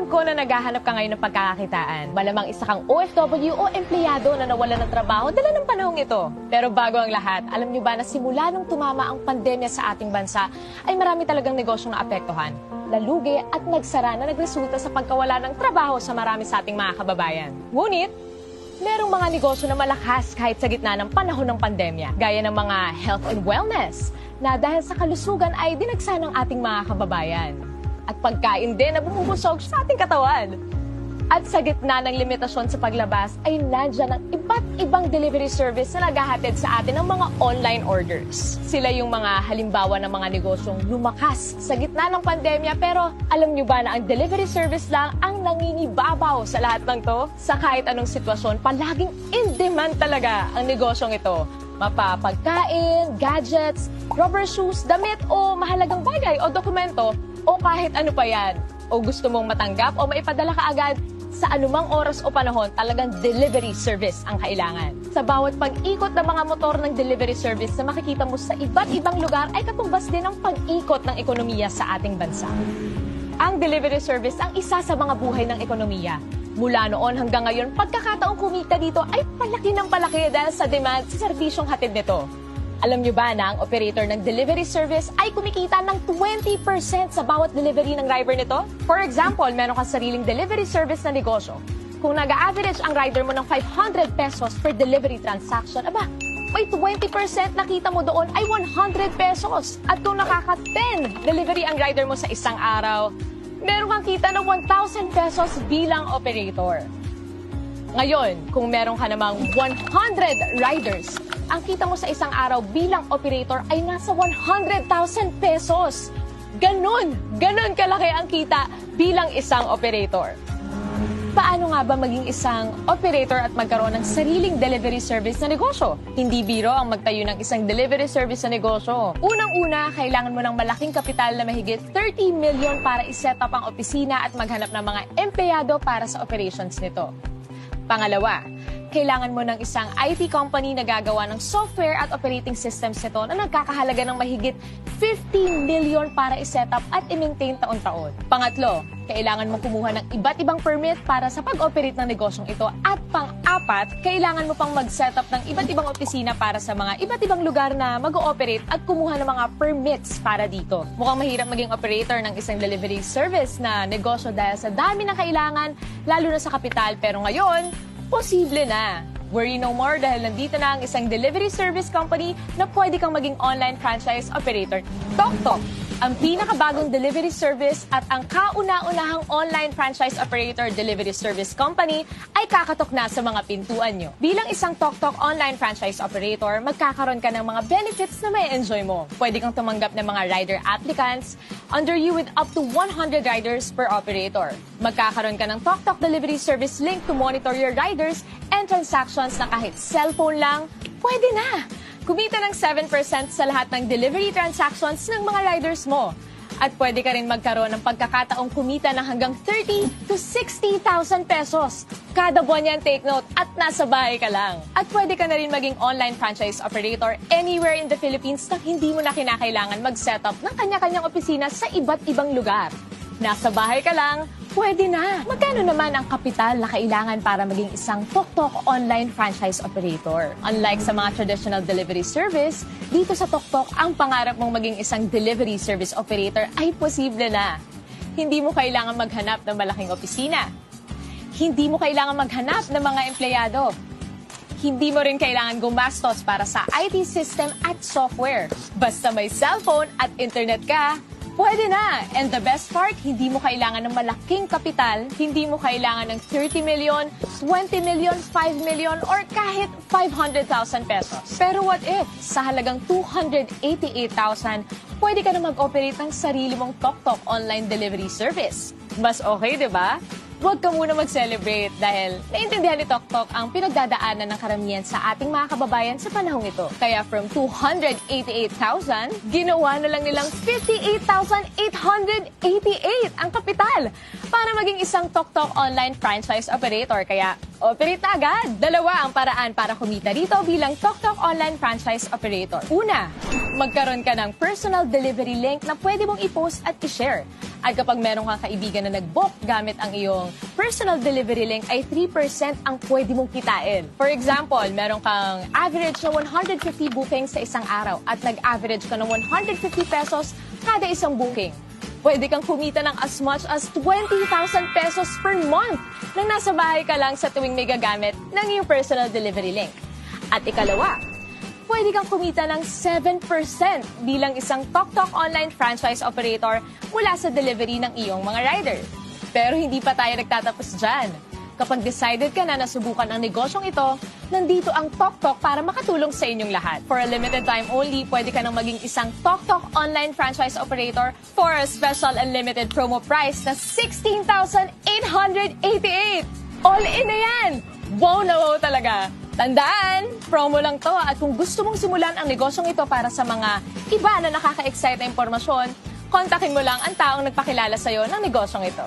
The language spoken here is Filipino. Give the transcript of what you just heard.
Alam ko na naghahanap ka ngayon ng pagkakakitaan. Malamang isa kang OFW o empleyado na nawalan ng trabaho dala ng panahong ito. Pero bago ang lahat, alam niyo ba na simula nung tumama ang pandemya sa ating bansa, ay marami talagang negosyong naapektuhan, lalugi at nagsara na nagresulta sa pagkawala ng trabaho sa marami sa ating mga kababayan. Ngunit, merong mga negosyo na malakas kahit sa gitna ng panahon ng pandemya, gaya ng mga health and wellness, na dahil sa kalusugan ay dinagsa ng ating mga kababayan. At pagkain din na bumubusog sa ating katawan. At sa gitna ng limitasyon sa paglabas ay nandyan ang iba't ibang delivery service na naghahatid sa atin ng mga online orders. Sila yung mga halimbawa ng mga negosyong lumakas sa gitna ng pandemya, pero alam nyo ba na ang delivery service lang ang nangingibabaw sa lahat ng to? Sa kahit anong sitwasyon, palaging in demand talaga ang negosyong ito. Mapapagkain, gadgets, rubber shoes, damit o mahalagang bagay o dokumento o kahit ano pa yan. O gusto mong matanggap o maipadala ka agad, sa anumang oras o panahon, talagang delivery service ang kailangan. Sa bawat pag-ikot ng mga motor ng delivery service na makikita mo sa iba't ibang lugar ay katumbas din ang pag-ikot ng ekonomiya sa ating bansa. Ang delivery service ang isa sa mga buhay ng ekonomiya. Mula noon hanggang ngayon, pagkakataong kumita dito ay palaki ng palaki dahil sa demand sa serbisyong hatid nito. Alam nyo ba na ang operator ng delivery service ay kumikita ng 20% sa bawat delivery ng driver nito? For example, meron kang sariling delivery service na negosyo. Kung nag-average ang rider mo ng 500 pesos per delivery transaction, aba, may 20% na kita mo doon ay 100 pesos. At kung nakaka-10 delivery ang rider mo sa isang araw, meron kang kita ng 1,000 pesos bilang operator. Ngayon, kung meron ka namang 100 riders, ang kita mo sa isang araw bilang operator ay nasa 100,000 pesos. Ganon kalaki ang kita bilang isang operator. Paano nga ba maging isang operator at magkaroon ng sariling delivery service na negosyo? Hindi biro ang magtayo ng isang delivery service na negosyo. Unang-una, kailangan mo ng malaking kapital na mahigit 30 million para iset up ang opisina at maghanap ng mga empleyado para sa operations nito. Pangalawa, kailangan mo ng isang IT company na gagawa ng software at operating systems nito na nagkakahalaga ng mahigit 50 million para iset up at i-maintain taon-taon. Pangatlo, kailangan mo kumuha ng iba't ibang permit para sa pag-operate ng negosyong ito. At pang-apat, kailangan mo pang mag-set up ng iba't ibang opisina para sa mga iba't ibang lugar na mag-ooperate at kumuha ng mga permits para dito. Mukhang mahirap maging operator ng isang delivery service na negosyo dahil sa dami ng kailangan, lalo na sa kapital, pero ngayon, posible na. Worry no more dahil nandito na ang isang delivery service company na pwede kang maging online franchise operator. TokTok, ang pinakabagong delivery service at ang kauna-unahang online franchise operator delivery service company ay kakatok na sa mga pintuan nyo. Bilang isang TokTok online franchise operator, magkakaroon ka ng mga benefits na may enjoy mo. Pwede kang tumanggap ng mga rider applicants under you with up to 100 riders per operator. Magkakaroon ka ng TokTok delivery service link to monitor your riders and transactions na kahit cellphone lang, pwede na. Kumita ng 7% sa lahat ng delivery transactions ng mga riders mo. At pwede ka rin magkaroon ng pagkakataong kumita ng hanggang 30 to 60,000 pesos. Kada buwan yan, take note, at nasa bahay ka lang. At pwede ka na rin maging online franchise operator anywhere in the Philippines na hindi mo na kinakailangan mag-set up ng kanya-kanyang opisina sa iba't ibang lugar. Nasa bahay ka lang, pwede na. Magkano naman ang kapital na kailangan para maging isang TokTok online franchise operator? Unlike sa mga traditional delivery service, dito sa TokTok, ang pangarap mong maging isang delivery service operator ay posible na. Hindi mo kailangan maghanap ng malaking opisina. Hindi mo kailangan maghanap ng mga empleyado. Hindi mo rin kailangan gumastos para sa IT system at software. Basta may cellphone at internet ka, pwede na! And the best part, hindi mo kailangan ng malaking kapital, hindi mo kailangan ng 30 million, 20 million, 5 million, or kahit 500,000 pesos. Pero what if, sa halagang 288,000, pwede ka na mag-operate ng sarili mong TokTok online delivery service? Mas okay, di ba? Huwag ka muna mag-celebrate dahil naintindihan ni TokTok ang pinagdadaanan ng karamihan sa ating mga kababayan sa panahong ito. Kaya from 288,000, ginawa na lang nilang 58,888 ang kapital. para maging isang TokTok online franchise operator. Kaya, operate na agad! Dalawa ang paraan para kumita dito bilang TokTok online franchise operator. Una, magkaroon ka ng personal delivery link na pwede mong i-post at i-share. At kapag meron kang kaibigan na nag-book gamit ang iyong personal delivery link, ay 3% ang pwede mong kitain. For example, meron kang average na 150 bookings sa isang araw at nag-average ka ng 150 pesos kada isang booking. Pwede kang kumita ng as much as 20,000 pesos per month nang nasa bahay ka lang sa tuwing may gagamit ng iyong personal delivery link. At ikalawa, pwede kang kumita ng 7% bilang isang TokTok online franchise operator mula sa delivery ng iyong mga rider. Pero hindi pa tayo nagtatapos dyan. Kapag decided ka na nasubukan ang negosyong ito, nandito ang TokTok para makatulong sa inyong lahat. For a limited time only, pwede ka nang maging isang TokTok online franchise operator for a special unlimited promo price na 16,888! All in na yan! Wow na wow talaga! Tandaan, promo lang to at kung gusto mong simulan ang negosyong ito para sa mga iba na nakaka-excite na impormasyon, kontakin mo lang ang taong nagpakilala sa'yo ng negosyong ito.